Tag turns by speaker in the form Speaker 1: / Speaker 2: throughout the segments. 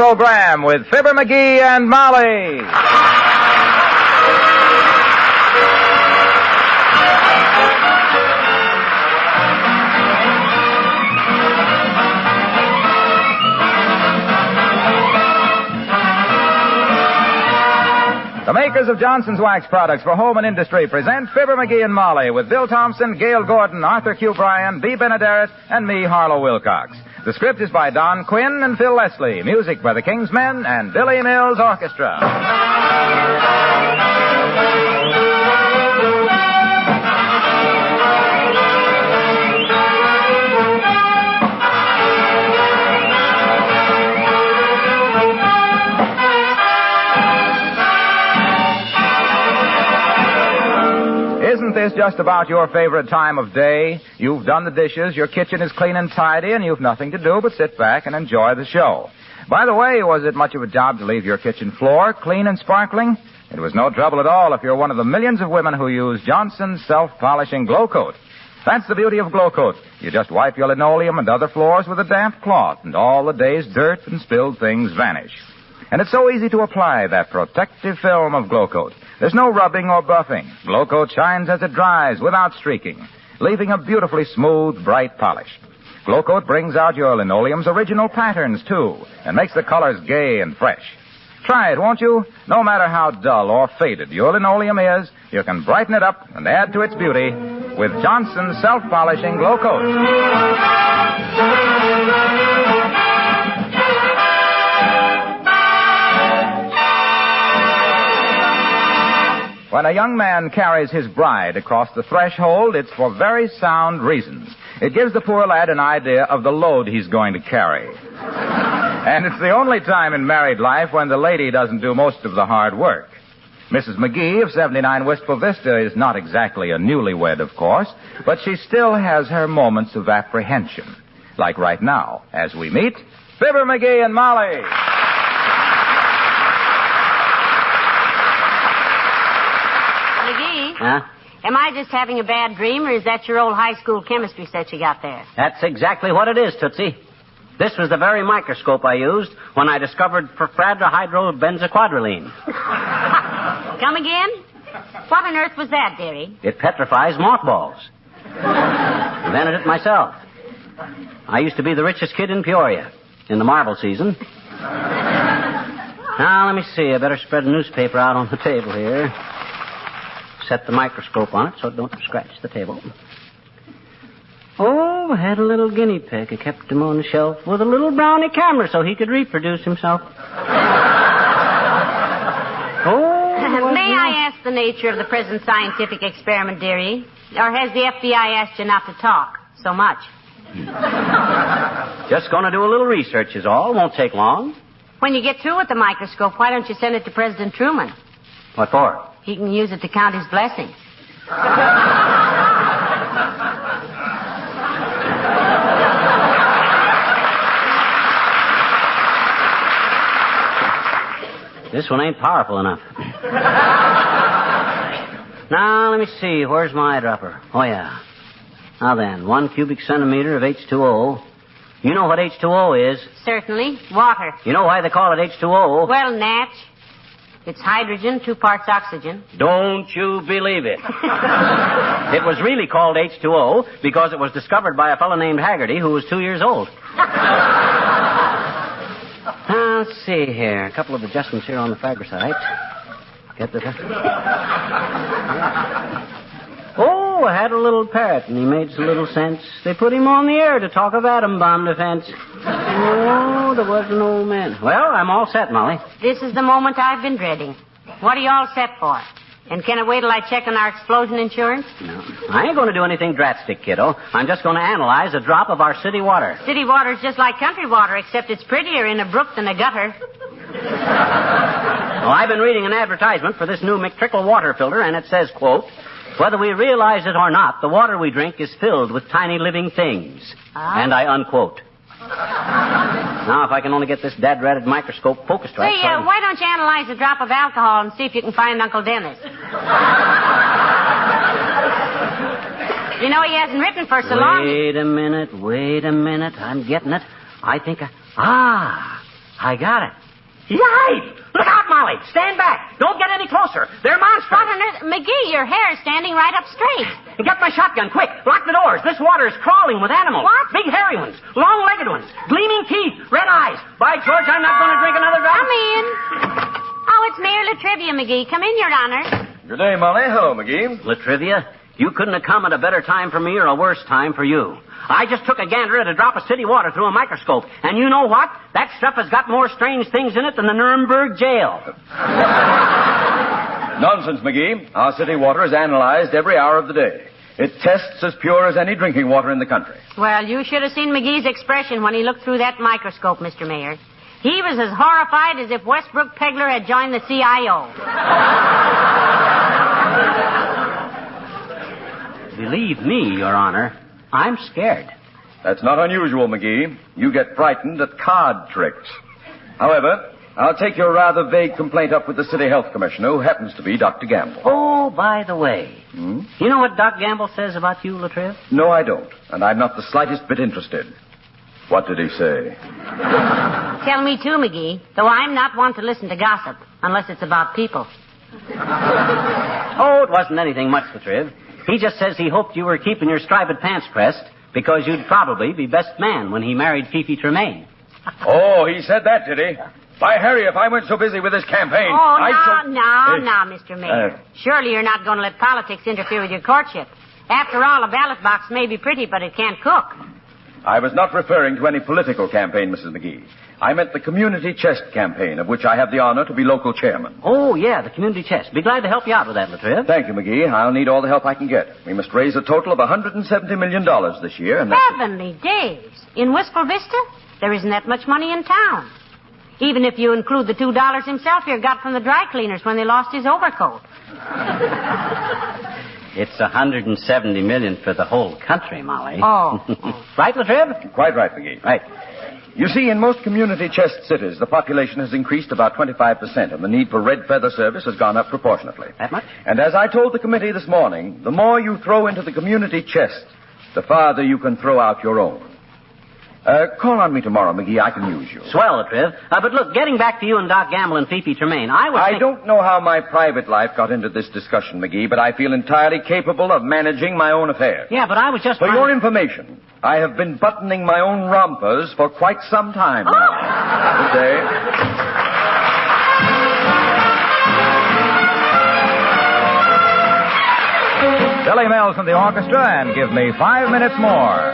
Speaker 1: program with Fibber McGee and Molly. The makers of Johnson's Wax Products for Home and Industry present Fibber McGee and Molly with Bill Thompson, Gail Gordon, Arthur Q. Bryan, Bea Benaderet, and me, Harlow Wilcox. The script is by Don Quinn and Phil Leslie. Music by the King's Men and Billy Mills Orchestra. Isn't this just about your favorite time of day? You've done the dishes, your kitchen is clean and tidy, and you've nothing to do but sit back and enjoy the show. By the way, was it much of a job to leave your kitchen floor clean and sparkling? It was no trouble at all if you're one of the millions of women who use Johnson's self-polishing Glow Coat. That's the beauty of Glow Coat. You just wipe your linoleum and other floors with a damp cloth, and all the day's dirt and spilled things vanish. And it's so easy to apply that protective film of Glow Coat. There's no rubbing or buffing. Glow Coat shines as it dries without streaking, leaving a beautifully smooth, bright polish. Glow Coat brings out your linoleum's original patterns, too, and makes the colors gay and fresh. Try it, won't you? No matter how dull or faded your linoleum is, you can brighten it up and add to its beauty with Johnson's self-polishing Glow Coat. When a young man carries his bride across the threshold, it's for very sound reasons. It gives the poor lad an idea of the load he's going to carry. And it's the only time in married life when the lady doesn't do most of the hard work. Mrs. McGee of 79 Wistful Vista is not exactly a newlywed, of course, but she still has her moments of apprehension. Like right now, as we meet Fibber McGee and Molly.
Speaker 2: Huh?
Speaker 3: Am I just having a bad dream, or is that your old high school chemistry set you got there?
Speaker 2: That's exactly what it is, Tootsie. This was the very microscope I used when I discovered perfradrohydrobenzoquadrilline.
Speaker 3: Come again? What on earth was that, dearie?
Speaker 2: It petrifies mothballs. Invented it myself. I used to be the richest kid in Peoria in the marble season. Now, let me see. I better spread the newspaper out on the table here. Set the microscope on it so it don't scratch the table. Oh, I had a little guinea pig. I kept him on the shelf with a little brownie camera so he could reproduce himself.
Speaker 3: May I ask the nature of the present scientific experiment, dearie? Or has the FBI asked you not to talk so much?
Speaker 2: Just going to do a little research is all. Won't take long.
Speaker 3: When you get through with the microscope, why don't you send it to President Truman?
Speaker 2: What for?
Speaker 3: He can use it to count his blessings.
Speaker 2: This one ain't powerful enough. Now, let me see. Where's my eyedropper? Oh, yeah. Now then, 1 cubic centimeter of H2O. You know what H2O is?
Speaker 3: Certainly. Water.
Speaker 2: You know why they call it H2O?
Speaker 3: Well, Natch, it's hydrogen, 2 parts oxygen.
Speaker 2: Don't you believe it. It was really called H2O because it was discovered by a fellow named Haggerty who was 2 years old. Now, let's see here. A couple of adjustments here on the phagocyte. Get the... Oh, I had a little parrot, and he made some little sense. They put him on the air to talk of atom bomb defense. Oh, there was an old man. Well, I'm all set, Molly.
Speaker 3: This is the moment I've been dreading. What are you all set for? And can I wait till I check on our explosion insurance?
Speaker 2: No, I ain't going to do anything drastic, kiddo. I'm just going to analyze a drop of our city water.
Speaker 3: City water's just like country water, except it's prettier in a brook than a gutter.
Speaker 2: Well, I've been reading an advertisement for this new McTrickle water filter, and it says, quote, whether we realize it or not, the water we drink is filled with tiny living things. And I unquote. Now, if I can only get this dad-ratted microscope focused right...
Speaker 3: Say, why don't you analyze a drop of alcohol and see if you can find Uncle Dennis? You know, he hasn't written for so long.
Speaker 2: Wait a minute. I'm getting it. I think I got it. Yipe! Look out, Molly. Stand back. Don't get any closer. They're monsters.
Speaker 3: What on earth? McGee, your hair is standing right up straight.
Speaker 2: And get my shotgun, quick. Lock the doors. This water is crawling with animals.
Speaker 3: What?
Speaker 2: Big hairy ones, long-legged ones, gleaming teeth, red eyes. By George, I'm not going to drink another drop.
Speaker 3: Come in. Oh, it's Mayor Latrivia, McGee. Come in, Your Honor.
Speaker 4: Good day, Molly. Hello, McGee.
Speaker 2: Latrivia, you couldn't have come at a better time for me or a worse time for you. I just took a gander at a drop of city water through a microscope. And you know what? That stuff has got more strange things in it than the Nuremberg jail.
Speaker 4: Nonsense, McGee. Our city water is analyzed every hour of the day. It tests as pure as any drinking water in the country.
Speaker 3: Well, you should have seen McGee's expression when he looked through that microscope, Mr. Mayor. He was as horrified as if Westbrook Pegler had joined the CIO.
Speaker 2: Believe me, Your Honor, I'm scared.
Speaker 4: That's not unusual, McGee. You get frightened at card tricks. However, I'll take your rather vague complaint up with the city health commissioner, who happens to be Dr. Gamble.
Speaker 2: Oh, by the way, you know what Doc Gamble says about you, Latriv?
Speaker 4: No, I don't. And I'm not the slightest bit interested. What did he say?
Speaker 3: Tell me too, McGee, though I'm not one to listen to gossip, unless it's about people.
Speaker 2: Oh, it wasn't anything much, Latriv. He just says he hoped you were keeping your striped pants pressed because you'd probably be best man when he married Fifi Tremaine.
Speaker 4: Oh, he said that, did he? By Harry, if I weren't so busy with this campaign,
Speaker 3: No, Mr. Mayor. Surely you're not going to let politics interfere with your courtship. After all, a ballot box may be pretty, but it can't cook.
Speaker 4: I was not referring to any political campaign, Mrs. McGee. I meant the community chest campaign, of which I have the honor to be local chairman.
Speaker 2: Oh, yeah, the community chest. Be glad to help you out with that, Latriv.
Speaker 4: Thank you, McGee. I'll need all the help I can get. We must raise a total of $170 million this year. And
Speaker 3: Heavenly days. In Wistful Vista, there isn't that much money in town. Even if you include the $2 himself here got from the dry cleaners when they lost his overcoat.
Speaker 2: It's $170 million for the whole country, Molly.
Speaker 3: Oh.
Speaker 2: Right, Latriv?
Speaker 4: Quite right, McGee.
Speaker 2: Right.
Speaker 4: You see, in most community chest cities, the population has increased about 25%, and the need for red feather service has gone up proportionately.
Speaker 2: That much?
Speaker 4: And as I told the committee this morning, the more you throw into the community chest, the farther you can throw out your own. Call on me tomorrow, McGee. I can use you.
Speaker 2: Swell, Latriv. But look, getting back to you and Doc Gamble and Fifi Tremaine,
Speaker 4: I don't know how my private life got into this discussion, McGee, but I feel entirely capable of managing my own affairs.
Speaker 2: Yeah, but I was just...
Speaker 4: For your information, I have been buttoning my own rompers for quite some time now. Good day.
Speaker 1: Billy Mills and the orchestra, and give me 5 minutes more.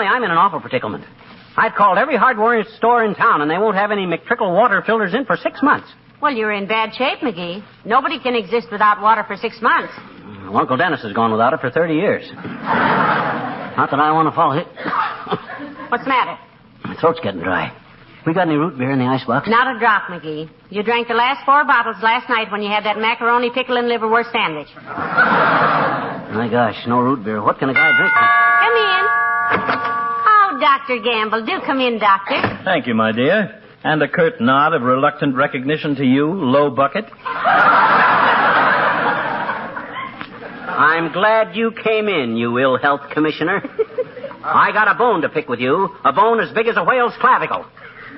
Speaker 2: I'm in an awful predicament. I've called every hardware store in town, and they won't have any McTrickle water filters in for 6 months.
Speaker 3: Well, you're in bad shape, McGee. Nobody can exist without water for 6 months.
Speaker 2: Well, Uncle Dennis has gone without it for 30 years. Not that I want to follow it.
Speaker 3: What's the matter?
Speaker 2: My throat's getting dry. We got any root beer in the icebox?
Speaker 3: Not a drop, McGee. You drank the last 4 bottles last night when you had that macaroni, pickle, and liverwurst sandwich.
Speaker 2: My gosh, no root beer. What can a guy drink?
Speaker 3: Come in. Oh, Dr. Gamble, do come in, Doctor.
Speaker 5: Thank you, my dear. And a curt nod of reluctant recognition to you, low bucket.
Speaker 2: I'm glad you came in, you ill health commissioner. I got a bone to pick with you. A bone as big as a whale's clavicle.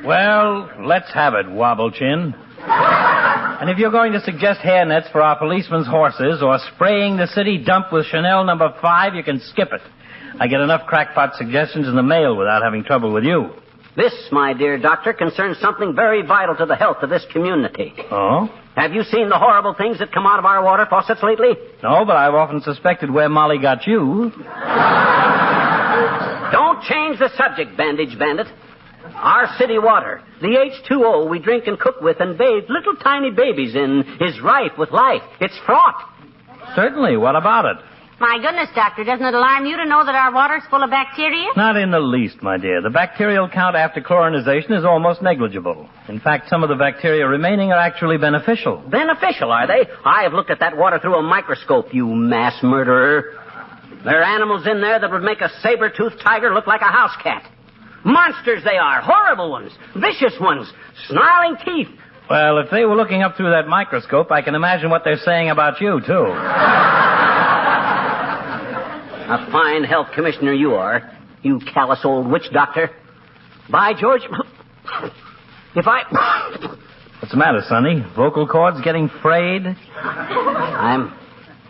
Speaker 5: Well, let's have it, Wobble Chin. And if you're going to suggest hairnets for our policemen's horses or spraying the city dump with Chanel No. 5, you can skip it. I get enough crackpot suggestions in the mail without having trouble with you.
Speaker 2: This, my dear doctor, concerns something very vital to the health of this community.
Speaker 5: Oh?
Speaker 2: Have you seen the horrible things that come out of our water faucets lately?
Speaker 5: No, but I've often suspected where Molly got you.
Speaker 2: Don't change the subject, Bandage Bandit. Our city water, the H2O we drink and cook with and bathe little tiny babies in, is rife with life. It's fraught.
Speaker 5: Certainly. What about it?
Speaker 3: My goodness, Doctor, doesn't it alarm you to know that our water's full of bacteria?
Speaker 5: Not in the least, my dear. The bacterial count after chlorinization is almost negligible. In fact, some of the bacteria remaining are actually beneficial.
Speaker 2: Beneficial, are they? I have looked at that water through a microscope, you mass murderer. There are animals in there that would make a saber-toothed tiger look like a house cat. Monsters they are, horrible ones, vicious ones, snarling teeth.
Speaker 5: Well, if they were looking up through that microscope, I can imagine what they're saying about you, too.
Speaker 2: A fine health commissioner you are, you callous old witch doctor. By George, if I...
Speaker 5: What's the matter, Sonny? Vocal cords getting frayed?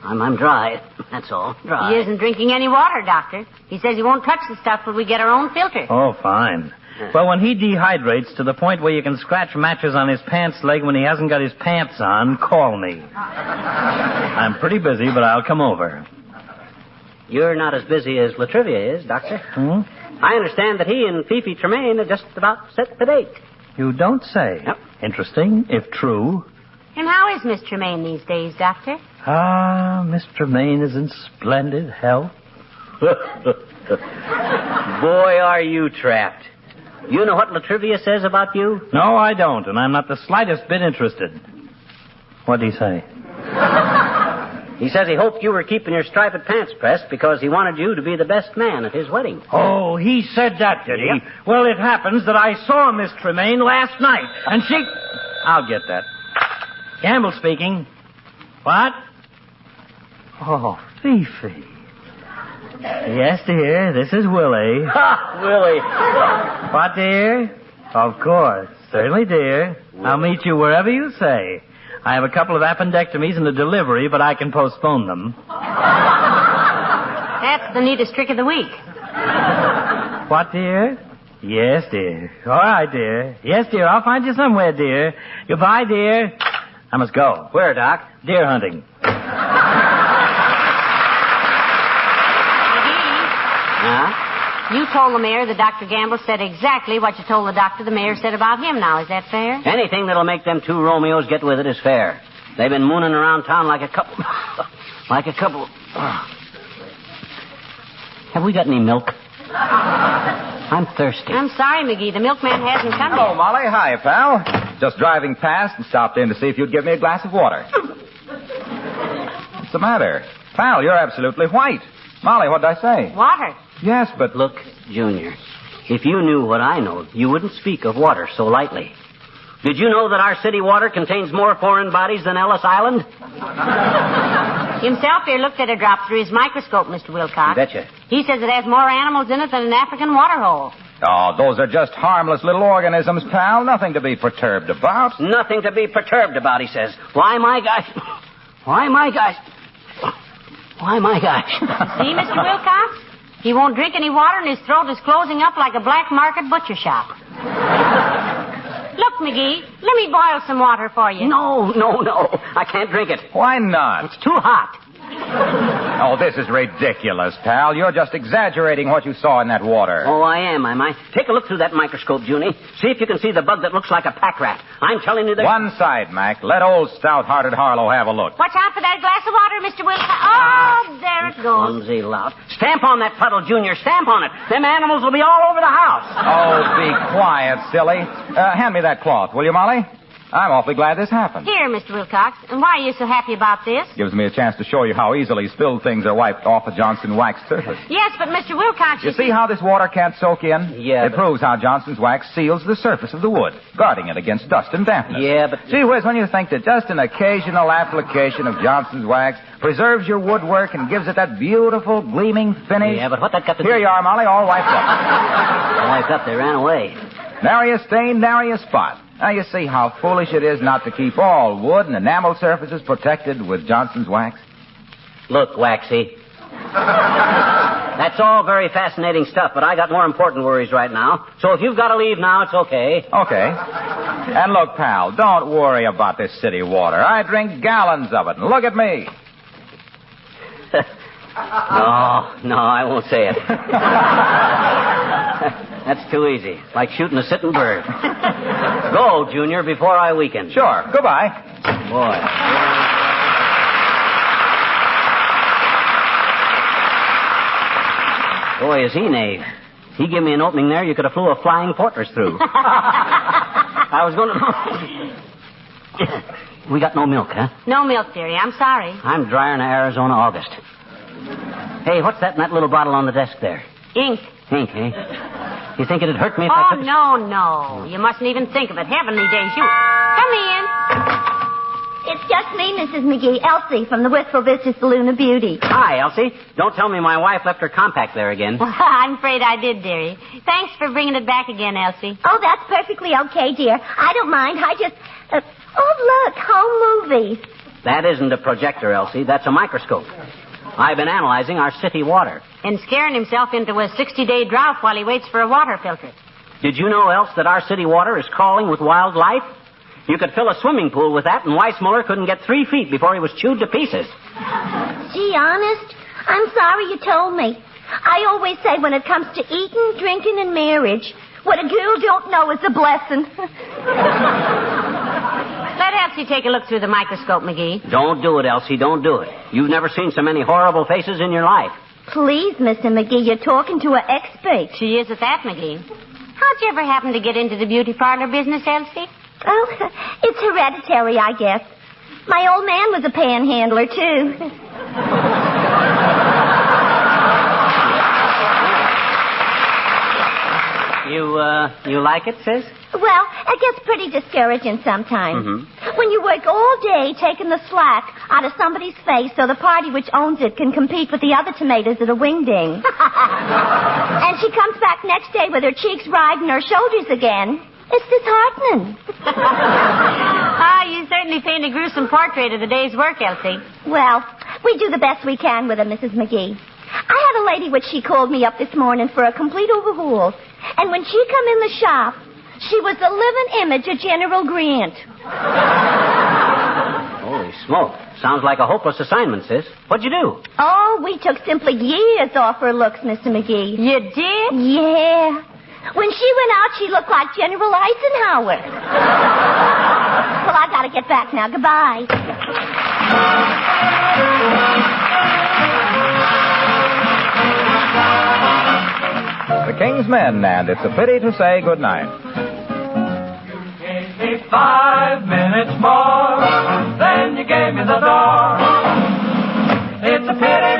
Speaker 2: I'm dry. That's all. Dry.
Speaker 3: He isn't drinking any water, Doctor. He says he won't touch the stuff till we get our own filter.
Speaker 5: Oh, fine. Well, when he dehydrates to the point where you can scratch matches on his pants leg when he hasn't got his pants on, call me. I'm pretty busy, but I'll come over.
Speaker 2: You're not as busy as Latrivia is, Doctor.
Speaker 5: Hmm?
Speaker 2: I understand that he and Fifi Tremaine are just about set the date.
Speaker 5: You don't say.
Speaker 2: Yep.
Speaker 5: Interesting, if true.
Speaker 3: And how is Miss Tremaine these days, Doctor?
Speaker 5: Ah, Miss Tremaine is in splendid health.
Speaker 2: Boy, are you trapped. You know what Latrivia says about you?
Speaker 5: No, I don't, and I'm not the slightest bit interested. What'd he say?
Speaker 2: He says he hoped you were keeping your striped pants pressed because he wanted you to be the best man at his wedding.
Speaker 5: Oh, he said that, did he?
Speaker 2: Yep.
Speaker 5: Well, it happens that I saw Miss Tremaine last night, and she... I'll get that. Gamble speaking. What? Oh, Fifi. Yes, dear, this is Willie.
Speaker 2: Ha, Willie.
Speaker 5: What, dear? Of course. Certainly, dear. I'll meet you wherever you say. I have a couple of appendectomies and a delivery, but I can postpone them.
Speaker 3: That's the neatest trick of the week.
Speaker 5: What, dear? Yes, dear. All right, dear. Yes, dear, I'll find you somewhere, dear. Goodbye, dear. I must go.
Speaker 2: Where, Doc?
Speaker 5: Deer hunting.
Speaker 2: Huh?
Speaker 3: You told the mayor that Dr. Gamble said exactly what you told the doctor the mayor said about him now. Is that fair?
Speaker 2: Anything that'll make them two Romeos get with it is fair. They've been mooning around town like a couple... Have we got any milk? I'm thirsty.
Speaker 3: I'm sorry, McGee. The milkman hasn't come
Speaker 1: Hello,
Speaker 3: yet.
Speaker 1: Molly. Hi, pal. Just driving past and stopped in to see if you'd give me a glass of water. What's the matter? Pal, you're absolutely white. Molly, what'd I say?
Speaker 3: Water.
Speaker 1: Yes, but...
Speaker 2: Look, Junior, if you knew what I know, you wouldn't speak of water so lightly. Did you know that our city water contains more foreign bodies than Ellis Island?
Speaker 3: Himself here looked at a drop through his microscope, Mr. Wilcox.
Speaker 2: Betcha.
Speaker 3: He says it has more animals in it than an African water hole.
Speaker 1: Oh, those are just harmless little organisms, pal. Nothing to be perturbed about.
Speaker 2: Nothing to be perturbed about, he says. Why, my gosh.
Speaker 3: See, Mr. Wilcox? He won't drink any water and his throat is closing up like a black market butcher shop. Look, McGee, let me boil some water for you.
Speaker 2: No. I can't drink it.
Speaker 1: Why not?
Speaker 2: It's too hot.
Speaker 1: Oh, this is ridiculous, pal. You're just exaggerating what you saw in that water.
Speaker 2: Oh, I am I? Take a look through that microscope, Junie. See if you can see the bug that looks like a pack rat. I'm telling you that...
Speaker 1: One side, Mac. Let old stout-hearted Harlow have a look.
Speaker 3: Watch out for that glass of water, Mr. Wilcox. Oh, there it goes.
Speaker 2: Clumsy lout. Stamp on that puddle, Junior. Stamp on it. Them animals will be all over the house.
Speaker 1: Oh, be quiet, silly. Hand me that cloth, will you, Molly? I'm awfully glad this happened.
Speaker 3: Here, Mr. Wilcox. And why are you so happy about this?
Speaker 1: Gives me a chance to show you how easily spilled things are wiped off a Johnson wax surface.
Speaker 3: Yes, but Mr. Wilcox...
Speaker 1: You see how this water can't soak in?
Speaker 2: Yeah,
Speaker 1: It proves how Johnson's wax seals the surface of the wood, guarding it against dust and dampness.
Speaker 2: Yeah, but...
Speaker 1: Gee whiz, when you think that just an occasional application of Johnson's wax preserves your woodwork and gives it that beautiful, gleaming finish...
Speaker 2: Yeah, but what that got to do...
Speaker 1: Here you are, Molly, all wiped up.
Speaker 2: All wiped up. They ran away.
Speaker 1: Nary a stain, nary a spot. Now, you see how foolish it is not to keep all wood and enamel surfaces protected with Johnson's wax?
Speaker 2: Look, Waxy. That's all very fascinating stuff, but I got more important worries right now. So if you've got to leave now, it's okay.
Speaker 1: Okay. And look, pal, don't worry about this city water. I drink gallons of it, and look at me.
Speaker 2: No, I won't say it. That's too easy. Like shooting a sitting bird. Go, Junior, before I weaken.
Speaker 1: Sure. Goodbye.
Speaker 2: Boy, is he knave. He gave me an opening there you could have flew a flying fortress through. I was going to... We got no milk, huh?
Speaker 3: No milk, dearie. I'm sorry.
Speaker 2: I'm drier than Arizona August. Hey, what's that in that little bottle on the desk there?
Speaker 3: Ink.
Speaker 2: Ink, eh? You think it'd hurt me if I took it?
Speaker 3: No. You mustn't even think of it. Heavenly days, you... Come in.
Speaker 6: It's just me, Mrs. McGee. Elsie from the Wistful Vista Saloon of Beauty.
Speaker 2: Hi, Elsie. Don't tell me my wife left her compact there again.
Speaker 3: I'm afraid I did, dearie. Thanks for bringing it back again, Elsie.
Speaker 6: Oh, that's perfectly okay, dear. I don't mind. I just... oh, look, home movies.
Speaker 2: That isn't a projector, Elsie. That's a microscope. I've been analyzing our city water.
Speaker 3: And scaring himself into a 60-day drought while he waits for a water filter.
Speaker 2: Did you know, Else, that our city water is crawling with wildlife? You could fill a swimming pool with that, and Weissmuller couldn't get 3 feet before he was chewed to pieces.
Speaker 6: Gee, honest? I'm sorry you told me. I always say when it comes to eating, drinking, and marriage, what a girl don't know is a blessing.
Speaker 3: Let Elsie take a look through the microscope, McGee.
Speaker 2: Don't do it, Elsie. Don't do it. You've never seen so many horrible faces in your life.
Speaker 6: Please, Mr. McGee, you're talking to an expert.
Speaker 3: She is at that, McGee. How'd you ever happen to get into the beauty parlor business, Elsie?
Speaker 6: Oh, it's hereditary, I guess. My old man was a panhandler, too.
Speaker 2: You like it, sis?
Speaker 6: Well, it gets pretty discouraging sometimes.
Speaker 2: Mm-hmm.
Speaker 6: When you work all day taking the slack out of somebody's face so the party which owns it can compete with the other tomatoes at a wing-ding. And she comes back next day with her cheeks riding her shoulders again. It's disheartening.
Speaker 3: You certainly paint a gruesome portrait of the day's work, Elsie.
Speaker 6: Well, we do the best we can with her, Mrs. McGee. I had a lady which she called me up this morning for a complete overhaul. And when she come in the shop, she was the living image of General Grant.
Speaker 2: Holy smoke. Sounds like a hopeless assignment, sis. What'd you do?
Speaker 6: Oh, we took simply years off her looks, Mr. McGee.
Speaker 3: You did?
Speaker 6: Yeah. When she went out, she looked like General Eisenhower. Well, I gotta get back now. Goodbye.
Speaker 1: The King's Men, and it's a pity to say goodnight.
Speaker 7: You gave me 5 minutes more, then you gave me the door. It's a pity,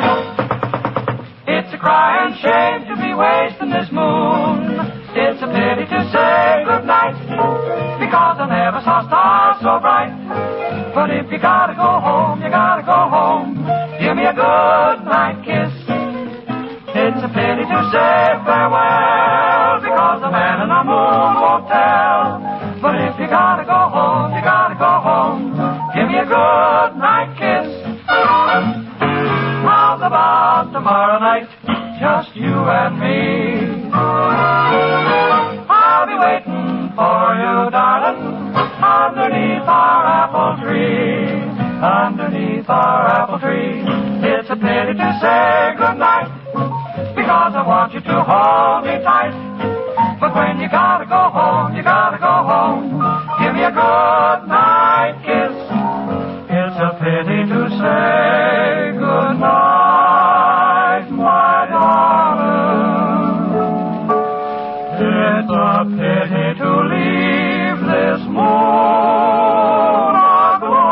Speaker 7: it's a crying shame to be wasting this moon. It's a pity to say goodnight, because I never saw stars so bright. But if you gotta go home, you gotta go home. Give me a good night kiss. It's a pity to say farewell, because the man in the moon won't tell. But if you gotta go home, you gotta go home. Give me a good night kiss. How's about tomorrow night? Just you and me. I'll be waiting for you, darling, underneath our apple tree. Underneath our apple tree. It's a pity to hold me tight. But when you gotta go home, you gotta go home. Give me a good night kiss. It's a pity to say good night, my darling. It's a pity to leave this moon aglow.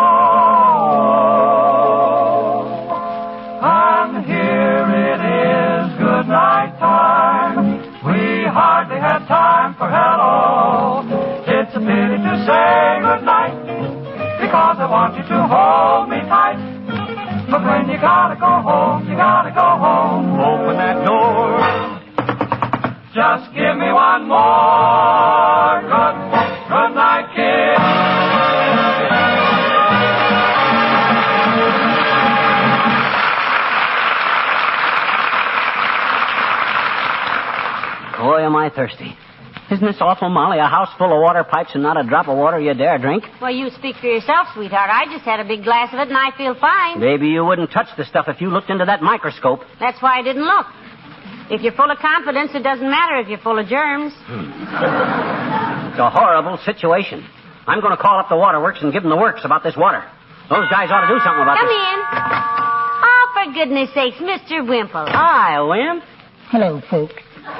Speaker 7: And here it is, good night time. We hardly had time for hello. It's a pity to say good night, because I want you to hold me tight. But when you gotta go home, you gotta go home. Open that door. Just give me one more good night kiss.
Speaker 2: Boy, am I thirsty. Isn't this awful, Molly? A house full of water pipes and not a drop of water you dare drink?
Speaker 3: Well, you speak for yourself, sweetheart. I just had a big glass of it, and I feel fine.
Speaker 2: Maybe you wouldn't touch the stuff if you looked into that microscope.
Speaker 3: That's why I didn't look. If you're full of confidence, it doesn't matter if you're full of germs.
Speaker 2: It's a horrible situation. I'm going to call up the waterworks and give them the works about this water. Those guys ought to do something about
Speaker 3: Come
Speaker 2: this.
Speaker 3: in. Oh, for goodness sakes, Mr. Wimple.
Speaker 2: Hi, Wimp.
Speaker 8: Hello, folks.
Speaker 3: Oh,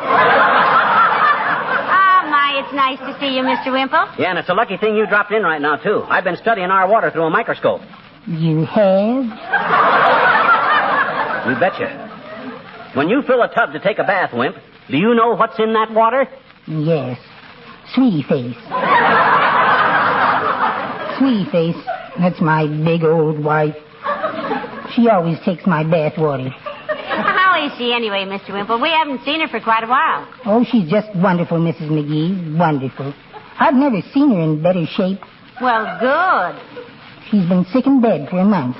Speaker 3: my, it's nice to see you, Mr. Wimple.
Speaker 2: Yeah, and it's a lucky thing you dropped in right now, too. I've been studying our water through a microscope.
Speaker 8: You have?
Speaker 2: You betcha. When you fill a tub to take a bath, Wimp, do you know what's in that water?
Speaker 8: Yes. Sweetie Face. Sweetie Face, that's my big old wife. She always takes my bath water.
Speaker 3: How is she anyway, Mr. Wimple? We haven't seen her for quite a while.
Speaker 8: Oh, she's just wonderful, Mrs. McGee. Wonderful. I've never seen her in better shape.
Speaker 3: Well, good.
Speaker 8: She's been sick in bed for a month.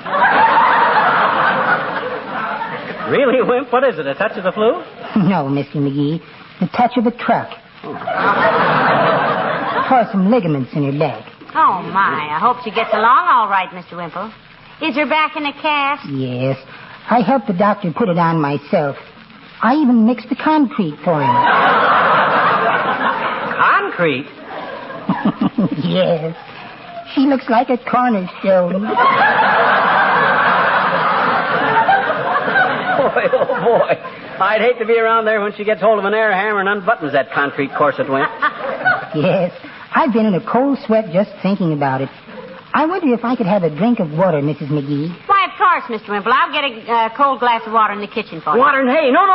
Speaker 2: Really, Wimp? What is it, a touch of the flu?
Speaker 8: No, Mr. McGee. The touch of a truck. Tore some ligaments in her back.
Speaker 3: Oh, my. I hope she gets along all right, Mr. Wimple. Is her back in a cast?
Speaker 8: Yes. I helped the doctor put it on myself. I even mixed the concrete for him.
Speaker 2: Concrete?
Speaker 8: Yes. She looks like a cornerstone.
Speaker 2: Boy, oh, boy. I'd hate to be around there when she gets hold of an air hammer and unbuttons that concrete corset, Wimp.
Speaker 8: Yes. I've been in a cold sweat just thinking about it. I wonder if I could have a drink of water, Mrs. McGee.
Speaker 3: Why, of course, Mr. Wimple. I'll get a cold glass of water in the kitchen for you.
Speaker 2: Water and hay. No.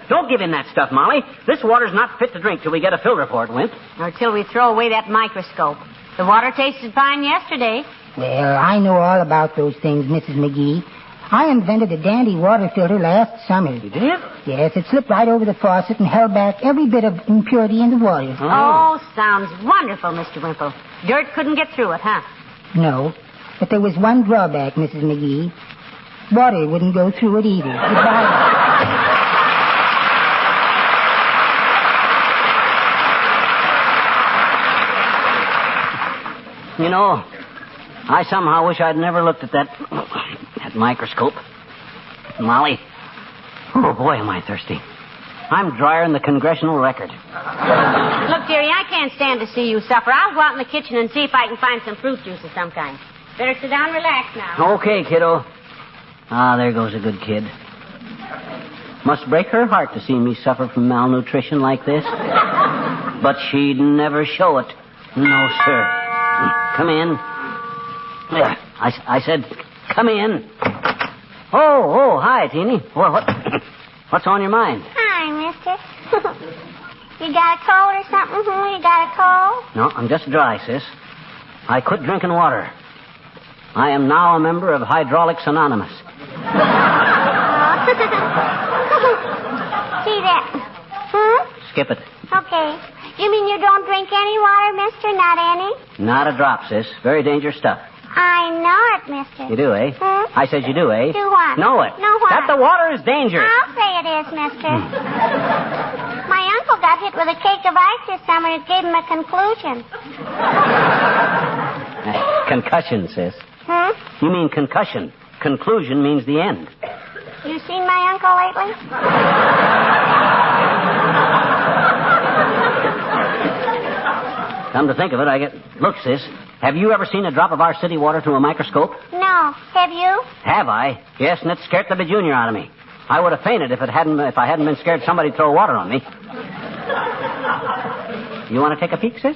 Speaker 2: Don't give him that stuff, Molly. This water's not fit to drink till we get a fill report, Wimp.
Speaker 3: Or till we throw away that microscope. The water tasted fine yesterday.
Speaker 8: Well, I know all about those things, Mrs. McGee. I invented a dandy water filter last summer.
Speaker 2: You did?
Speaker 8: Yes, it slipped right over the faucet and held back every bit of impurity in the water.
Speaker 3: Oh, sounds wonderful, Mr. Wimple. Dirt couldn't get through it, huh?
Speaker 8: No, but there was one drawback, Mrs. McGee. Water wouldn't go through it either. Goodbye.
Speaker 2: You know, I somehow wish I'd never looked at that microscope. Molly, oh, boy, am I thirsty. I'm drier than the congressional record.
Speaker 3: Look, dearie, I can't stand to see you suffer. I'll go out in the kitchen and see if I can find some fruit juice of some kind. Better sit down and relax now.
Speaker 2: Okay, kiddo. Ah, there goes a good kid. Must break her heart to see me suffer from malnutrition like this. But she'd never show it. No, sir. Come in. I said, come in. Oh, hi, Teeny. Well, what's on your mind?
Speaker 6: Hi, mister. You got a cold or something? You got a cold?
Speaker 2: No, I'm just dry, sis. I quit drinking water. I am now a member of Hydraulics Anonymous.
Speaker 6: See that?
Speaker 2: Skip it.
Speaker 6: Okay. You mean you don't drink any water, mister? Not any?
Speaker 2: Not a drop, sis. Very dangerous stuff.
Speaker 6: I know it, mister.
Speaker 2: You do, eh? I said you do, eh?
Speaker 6: Do what?
Speaker 2: Know it.
Speaker 6: Know what?
Speaker 2: That the water is dangerous.
Speaker 6: I'll say it is, mister. My uncle got hit with a cake of ice this summer. It gave him a conclusion.
Speaker 2: Concussion, sis. You mean concussion. Conclusion means the end.
Speaker 6: You seen my uncle lately?
Speaker 2: Come to think of it, I get... Look, sis, have you ever seen a drop of our city water through a microscope?
Speaker 6: No. Have you?
Speaker 2: Have I? Yes, and it scared the bajunior out of me. I would have fainted if I hadn't been scared somebody'd throw water on me. You want to take a peek, sis?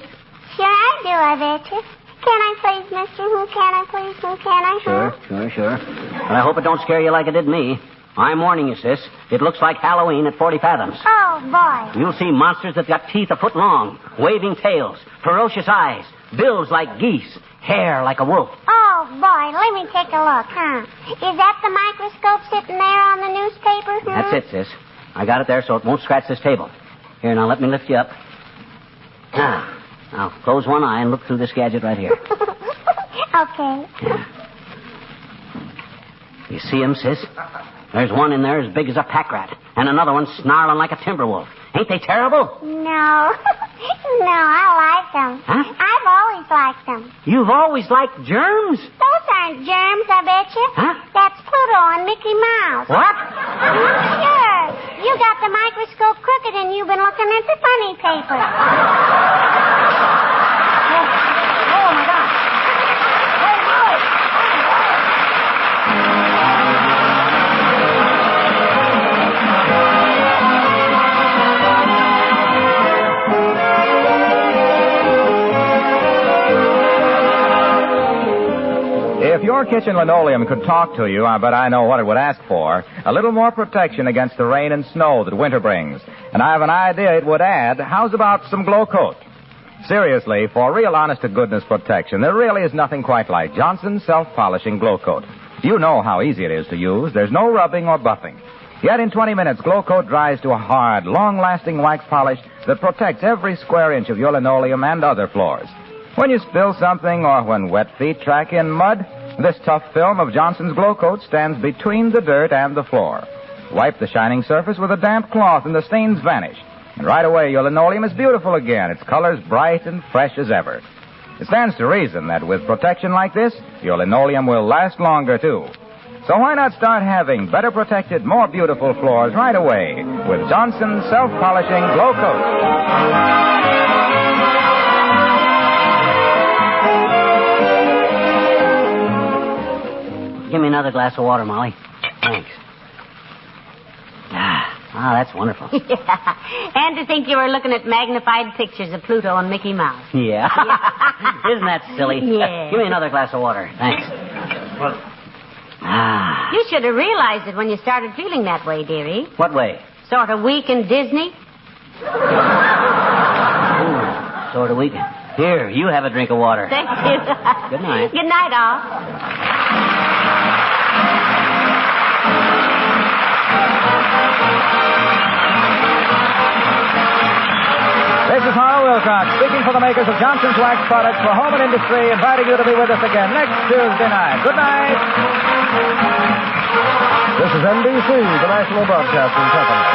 Speaker 6: Sure I do, I bet you. Can I please, mister? Who can I please? Who can I?
Speaker 2: Sure. But I hope it don't scare you like it did me. I'm warning you, sis. It looks like Halloween at 40 Fathoms.
Speaker 6: Oh, boy.
Speaker 2: You'll see monsters that got teeth a foot long, waving tails, ferocious eyes, bills like geese, hair like a wolf.
Speaker 6: Oh, boy. Let me take a look, huh? Is that the microscope sitting there on the newspaper? Huh?
Speaker 2: That's it, sis. I got it there so it won't scratch this table. Here, now let me lift you up. Now, close one eye and look through this gadget right here.
Speaker 6: Okay.
Speaker 2: Yeah. You see him, sis? There's one in there as big as a pack rat, and another one snarling like a timber wolf. Ain't they terrible?
Speaker 6: No. No, I like them.
Speaker 2: Huh?
Speaker 6: I've always liked them.
Speaker 2: You've always liked germs?
Speaker 6: Those aren't germs, I bet you.
Speaker 2: Huh?
Speaker 6: That's Pluto and Mickey Mouse.
Speaker 2: What?
Speaker 6: Sure. You got the microscope crooked and you've been looking at the funny paper.
Speaker 2: Oh, my God.
Speaker 1: If your kitchen linoleum could talk to you, I bet I know what it would ask for. A little more protection against the rain and snow that winter brings. And I have an idea it would add. How's about some Glow Coat? Seriously, for real honest-to-goodness protection, there really is nothing quite like Johnson's self-polishing Glow Coat. You know how easy it is to use. There's no rubbing or buffing. Yet in 20 minutes, Glow Coat dries to a hard, long-lasting wax polish that protects every square inch of your linoleum and other floors. When you spill something or when wet feet track in mud, this tough film of Johnson's Glow Coat stands between the dirt and the floor. Wipe the shining surface with a damp cloth and the stains vanish. And right away, your linoleum is beautiful again, its colors bright and fresh as ever. It stands to reason that with protection like this, your linoleum will last longer, too. So why not start having better protected, more beautiful floors right away with Johnson's self-polishing Glow Coat?
Speaker 2: Give me another glass of water, Molly. Thanks. That's wonderful.
Speaker 3: Yeah. And to think you were looking at magnified pictures of Pluto and Mickey Mouse.
Speaker 2: Yeah. Isn't that silly?
Speaker 3: Yeah.
Speaker 2: Give me another glass of water. Thanks.
Speaker 3: You should have realized it when you started feeling that way, dearie.
Speaker 2: What way?
Speaker 3: Sort of weak in Disney.
Speaker 2: Ooh, sort of weak. Here, you have a drink of water.
Speaker 3: Thank you.
Speaker 2: Good night.
Speaker 3: Good night, all.
Speaker 1: This is Harlow Wilcox, speaking for the makers of Johnson's Wax Products for home and industry, inviting you to be with us again next Tuesday night. Good night.
Speaker 9: This is NBC, the National Broadcasting Company.